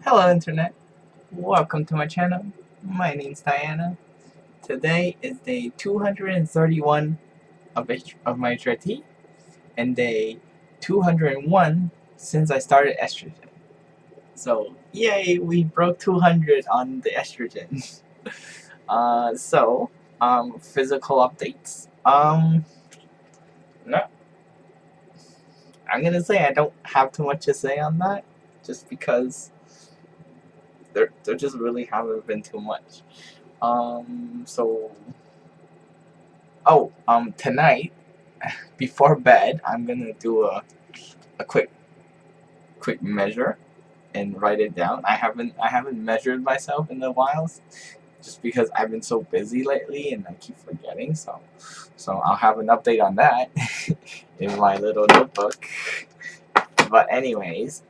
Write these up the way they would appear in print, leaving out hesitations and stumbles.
Hello Internet, welcome to my channel. My name's Diana. Today is day 231 of my HRT and day 201 since I started estrogen. So yay, we broke 200 on the estrogen. Physical updates. No, I'm gonna say I don't have too much to say on that, just because there just really haven't been too much. Tonight, before bed, I'm gonna do a quick measure and write it down. I haven't measured myself in a while, just because I've been so busy lately and I keep forgetting. So I'll have an update on that in my little notebook. But anyways,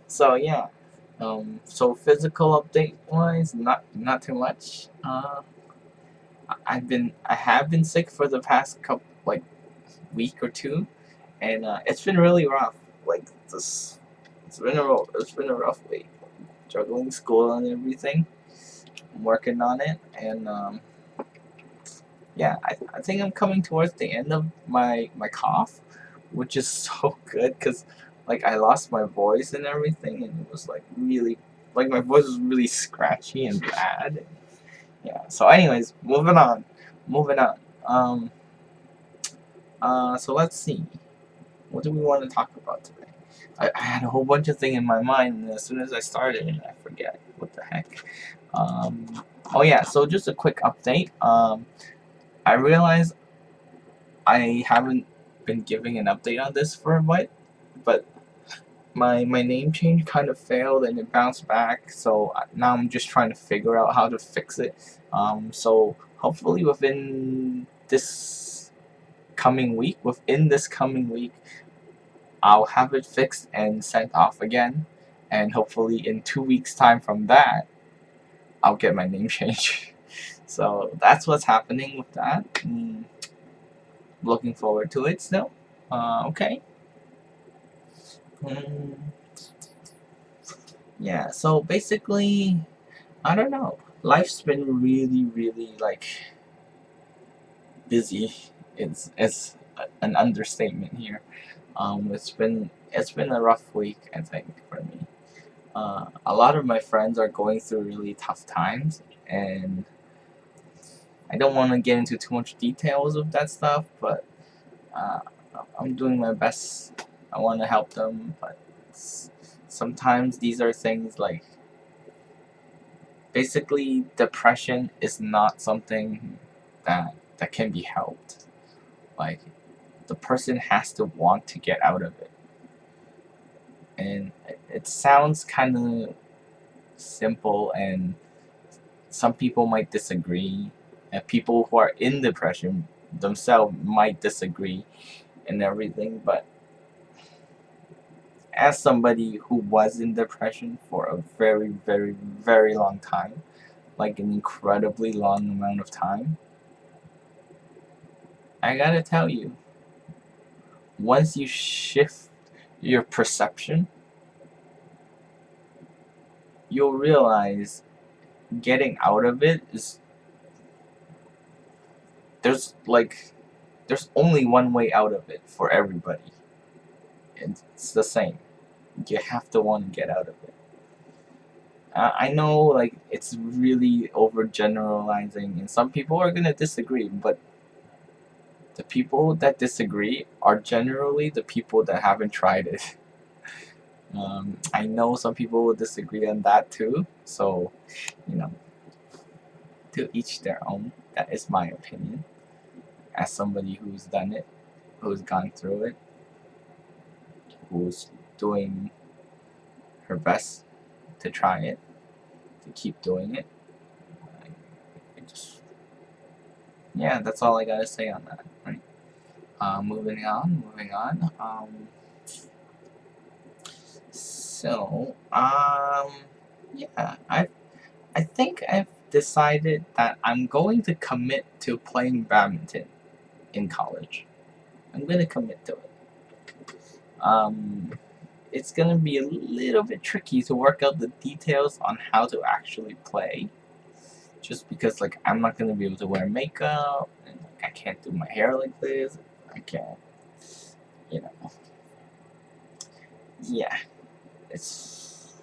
so yeah. So physical update wise, not too much. I have been sick for the past week or two, and it's been really rough. It's been a rough week. Juggling school and everything. I'm working on it, and yeah, I think I'm coming towards the end of my cough, which is so good because I lost my voice and everything, and it was really my voice was really scratchy and bad. Yeah. So anyways, moving on. So let's see. What do we want to talk about today? I had a whole bunch of things in my mind, and as soon as I started, I forget. What the heck? Oh yeah. So just a quick update. I realized I haven't been giving an update on this for a while, but my name change kind of failed and it bounced back. So now I'm just trying to figure out how to fix it. So hopefully within this coming week, I'll have it fixed and sent off again, and hopefully in 2 weeks time from that, I'll get my name change. So that's what's happening with that. Looking forward to it still. Okay. Yeah, so basically, I don't know. Life's been really busy. It's an understatement here. It's been a rough week, I think, for me. A lot of my friends are going through really tough times, and I don't want to get into too much details of that stuff, but I'm doing my best. I want to help them, but sometimes these are things basically depression is not something that can be helped. The person has to want to get out of it. And it sounds kind of simple, and some people might disagree, and people who are in depression themselves might disagree and everything, but as somebody who was in depression for a very long time, an incredibly long amount of time, I gotta tell you, once you shift your perception, you'll realize getting out of it is there's only one way out of it for everybody. It's the same. You have to want to get out of it. I know it's really overgeneralizing, and some people are gonna disagree, but the people that disagree are generally the people that haven't tried it. I know some people will disagree on that too, so to each their own. That is my opinion. As somebody who's done it, who's gone through it, who's doing her best to try it, to keep doing it. Yeah, that's all I gotta say on that, right? Moving on. Yeah, I think I've decided that I'm going to commit to playing badminton in college. I'm gonna commit to it. it's gonna be a little bit tricky to work out the details on how to actually play. Just because like I'm not gonna be able to wear makeup, and like, I can't do my hair like this. I can't, you know. Yeah, it's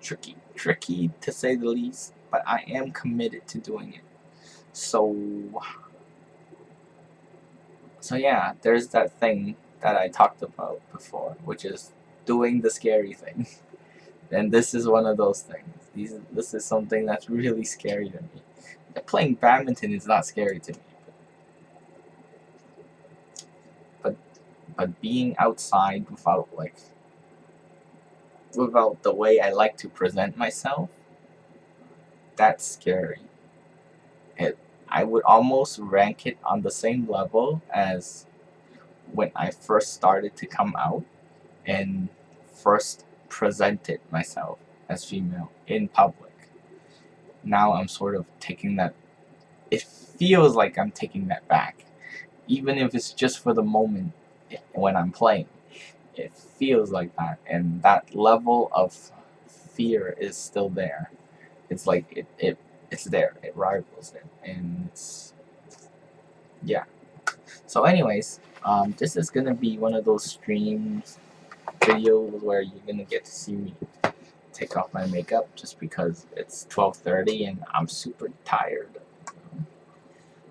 tricky to say the least. But I am committed to doing it. So yeah, there's that thing that I talked about before, which is doing the scary thing. And this is one of those things. This is something that's really scary to me. Playing badminton is not scary to me, but being outside without the way I like to present myself, that's scary. It I would almost rank it on the same level as when I first started to come out and first presented myself as female in public. Now I'm sort of taking that. It feels like I'm taking that back, even if it's just for the moment when I'm playing. It feels like that, and that level of fear is still there. It's like it's there. It rivals it, and it's yeah. So, anyways, this is gonna be one of those streams videos where you're gonna get to see me take off my makeup just because it's 12:30 and I'm super tired.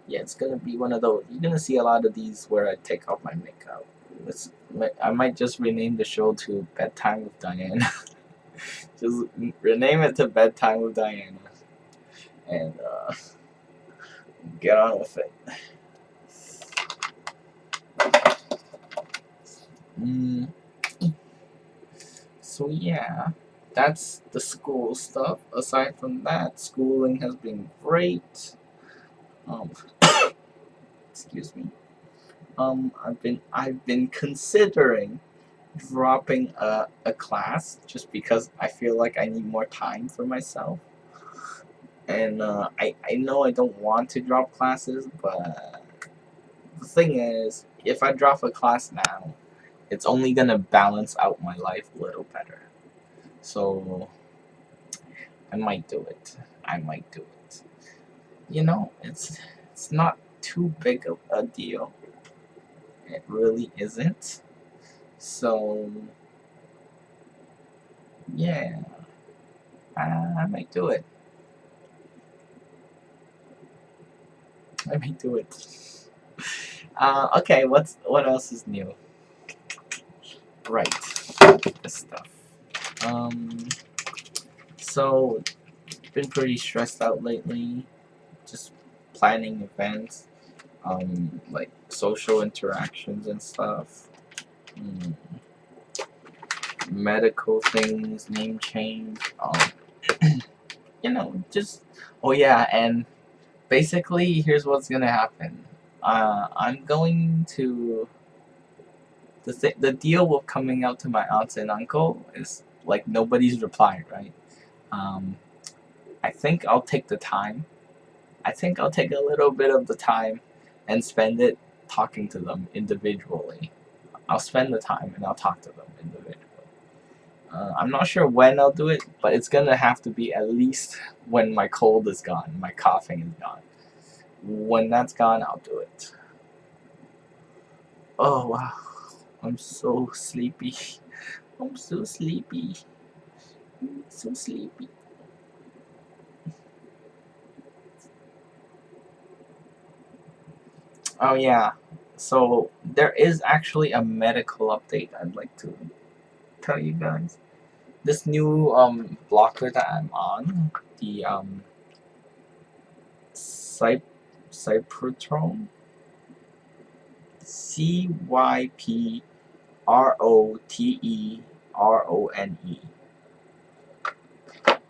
Yeah, it's gonna be one of those. You're gonna see a lot of these where I take off my makeup. I might just rename the show to Bedtime with Diana. Just rename it to Bedtime with Diana, and get on with it. Mm. So yeah, that's the school stuff. Aside from that, schooling has been great. Um, excuse me. I've been considering dropping a class just because I feel like I need more time for myself. And I know I don't want to drop classes, but the thing is, if I drop a class now, it's only gonna balance out my life a little better. So I might do it. I might do it. You know, it's not too big of a deal. It really isn't. So yeah, I might do it. I might do it. Okay, what else is new? Right, this stuff. Um, so been pretty stressed out lately. Just planning events, like social interactions and stuff. Mm, medical things, name change. Just oh yeah, and basically here's what's gonna happen. I'm going to the deal with coming out to my aunts and uncle is like nobody's replied, right? Um, I think I'll take the time. I think I'll take a little bit of the time and spend it talking to them individually. I'll spend the time and I'll talk to them individually. I'm not sure when I'll do it, but it's gonna have to be at least when my cold is gone, my coughing is gone. When that's gone, I'll do it. Oh wow, I'm so sleepy. I'm so sleepy. So sleepy. Oh yeah. So there is actually a medical update I'd like to tell you guys. This new blocker that I'm on, the Cy- Cyprotrone, Cyprotene.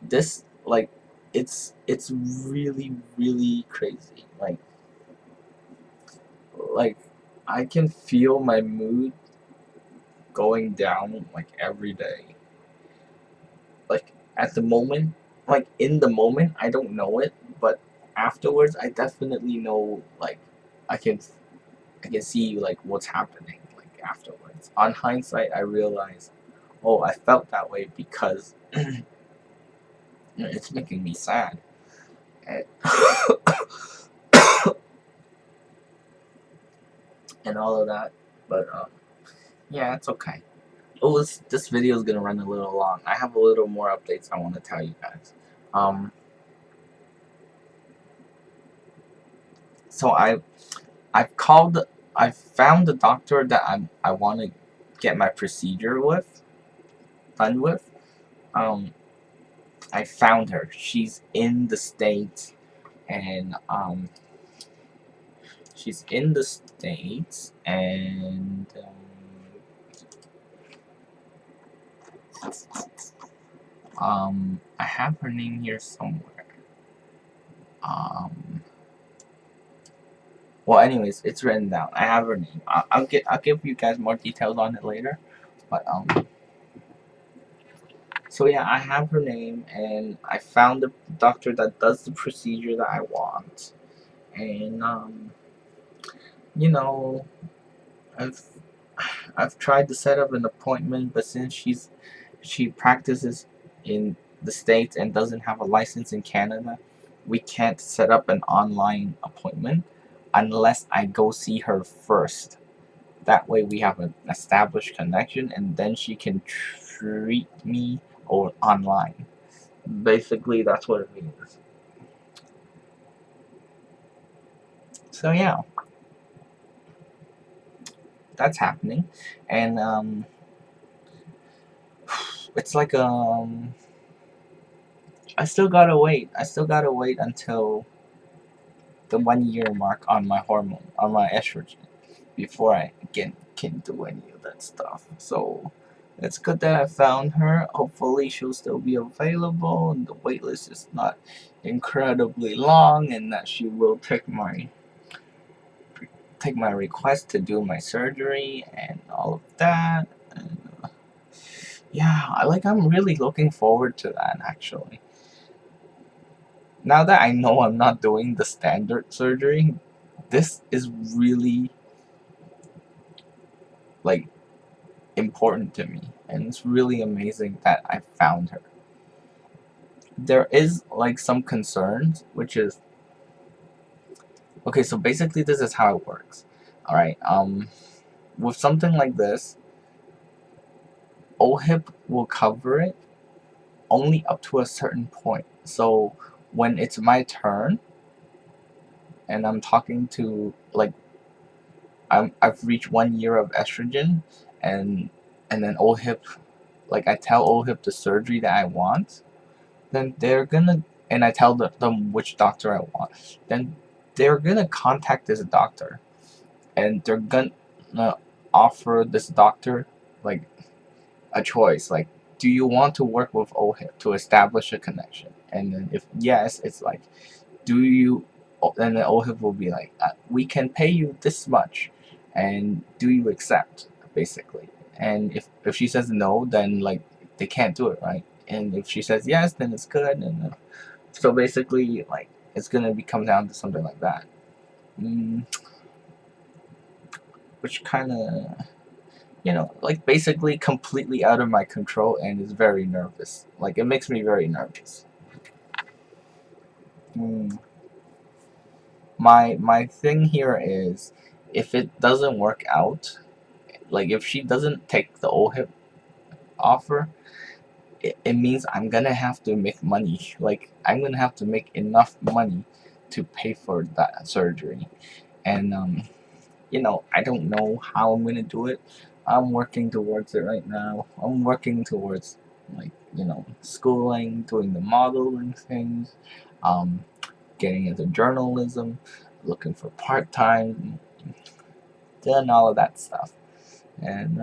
This like it's really crazy. Like I can feel my mood going down like every day. Like at the moment, like in the moment, I don't know it, but afterwards, I definitely know. Like I can I can see like what's happening. Like afterwards, on hindsight, I realize, Oh, I felt that way because it's making me sad. And, and all of that. But yeah, it's okay. Oh, this video is gonna run a little long. I have a little more updates I want to tell you guys. So I've called. I found the doctor that I want to get my procedure done with. Um, I found her. She's in the States, and she's in the States, and I have her name here somewhere. Um, well, anyways, it's written down. I have her name. I'll give you guys more details on it later, but so yeah, I have her name, and I found the doctor that does the procedure that I want, and you know, I've I've tried to set up an appointment, but since she practices in the States and doesn't have a license in Canada, we can't set up an online appointment unless I go see her first. That way we have an established connection, and then she can treat me or online. Basically, that's what it means. So yeah, that's happening, and it's like I still gotta wait. I still gotta wait until the 1 year mark on my hormone, on my estrogen, before I can do any of that stuff. So it's good that I found her. Hopefully she'll still be available and the wait list is not incredibly long, and that she will take my request to do my surgery and all of that. And yeah, I'm really looking forward to that actually. Now that I know I'm not doing the standard surgery, this is really like important to me, and it's really amazing that I found her. There is like some concerns, which is okay. So basically, this is how it works. All right. With something like this, OHIP will cover it only up to a certain point. So when it's my turn, and I'm talking to like I've reached 1 year of estrogen, and then OHIP, like I tell OHIP the surgery that I want, then they're gonna, and I tell them which doctor I want, then they're gonna contact this doctor, and they're gonna offer this doctor like a choice, like, do you want to work with OHIP to establish a connection? And then if yes, it's like, do you, and then OHIP will be like, we can pay you this much, and do you accept, basically. And if she says no, then like they can't do it, right? And if she says yes, then it's good. And so basically, like, it's gonna come down to something like that, which kind of, like basically completely out of my control, and is very nervous. Like, it makes me very nervous. My thing here is, if it doesn't work out, like if she doesn't take the OHIP offer, it means I'm gonna have to make money. Like, I'm gonna have to make enough money to pay for that surgery. And I don't know how I'm gonna do it. I'm working towards it right now. I'm working towards, like, schooling, doing the modeling things, um, getting into journalism, looking for part-time, doing all of that stuff. And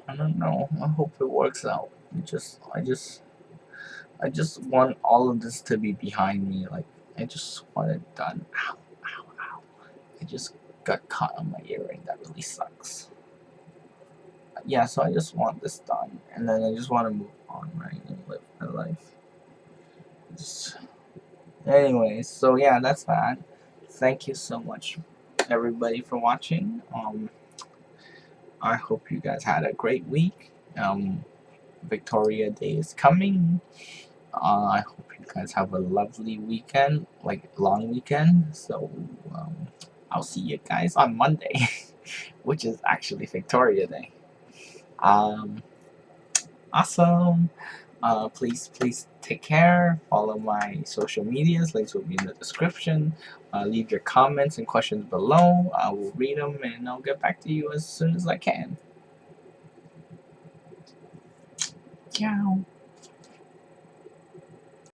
I don't know. I hope it works out. I just want all of this to be behind me. Like, I just want it done. Ow, ow, ow. I just got caught on my earring. That really sucks. Yeah, so I just want this done, and then I just want to move on, right, and live my life. Just, anyways, so yeah, that's that. Thank you so much, everybody, for watching. I hope you guys had a great week. Victoria Day is coming. I hope you guys have a lovely weekend, like long weekend. So I'll see you guys on Monday, which is actually Victoria Day. Um, awesome. Please take care. Follow my social medias. Links will be in the description. Leave your comments and questions below. I will read them and I'll get back to you as soon as I can. Ciao.